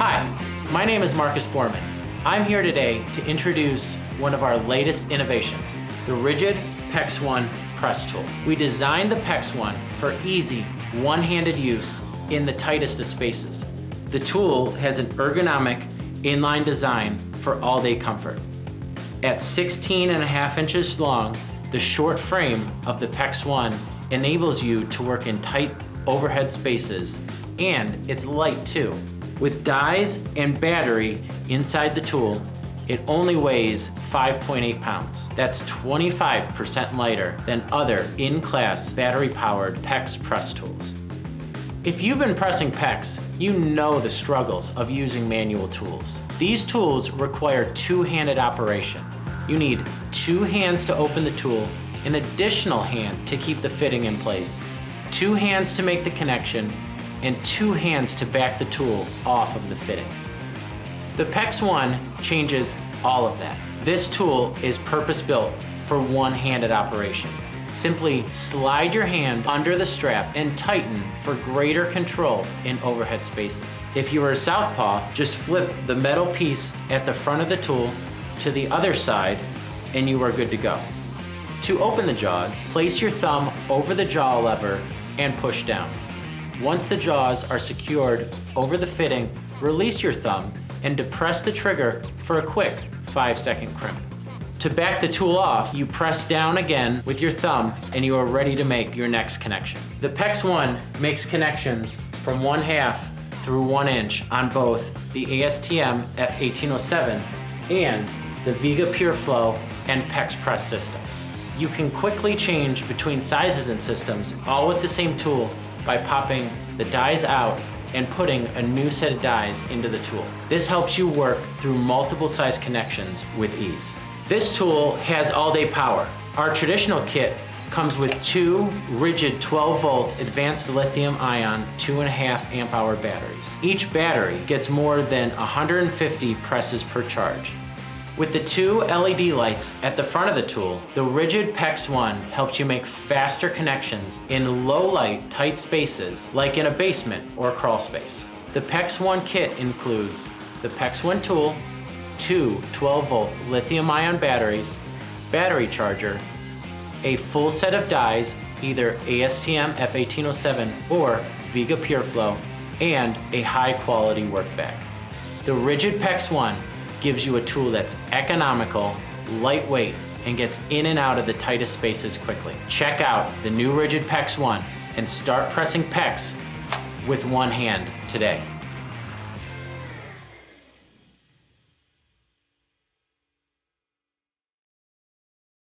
Hi, my name is Marcus Borman. I'm here today to introduce one of our latest innovations, the RIDGID PEX-One press tool. We designed the PEX-One for easy, one-handed use in the tightest of spaces. The tool has an ergonomic inline design for all-day comfort. At 16.5 inches long, the short frame of the PEX-One enables you to work in tight overhead spaces, and it's light too. With dies and battery inside the tool, it only weighs 5.8 pounds. That's 25% lighter than other in-class battery-powered PEX press tools. If you've been pressing PEX, you know the struggles of using manual tools. These tools require two-handed operation. You need two hands to open the tool, an additional hand to keep the fitting in place, two hands to make the connection, and two hands to back the tool off of the fitting. The PEX-One changes all of that. This tool is purpose-built for one-handed operation. Simply slide your hand under the strap and tighten for greater control in overhead spaces. If you are a southpaw, just flip the metal piece at the front of the tool to the other side and you are good to go. To open the jaws, place your thumb over the jaw lever and push down. Once the jaws are secured over the fitting, release your thumb and depress the trigger for a quick 5-second crimp. To back the tool off, you press down again with your thumb and you are ready to make your next connection. The PEX-One makes connections from 1/2 through 1 inch on both the ASTM F1807 and the Viga PureFlow and PEX press systems. You can quickly change between sizes and systems, all with the same tool, by popping the dies out and putting a new set of dies into the tool. This helps you work through multiple size connections with ease. This tool has all-day power. Our traditional kit comes with two RIDGID 12-volt advanced lithium-ion 2.5 amp-hour batteries. Each battery gets more than 150 presses per charge. With the two LED lights at the front of the tool, the RIDGID PEX-One helps you make faster connections in low-light, tight spaces like in a basement or crawl space. The PEX-One kit includes the PEX-One tool, two 12-volt lithium-ion batteries, battery charger, a full set of dies, either ASTM F1807 or Viga PureFlow, and a high-quality work bag. The RIDGID PEX-One gives you a tool that's economical, lightweight, and gets in and out of the tightest spaces quickly. Check out the new RIDGID PEX-One and start pressing PEX with one hand today.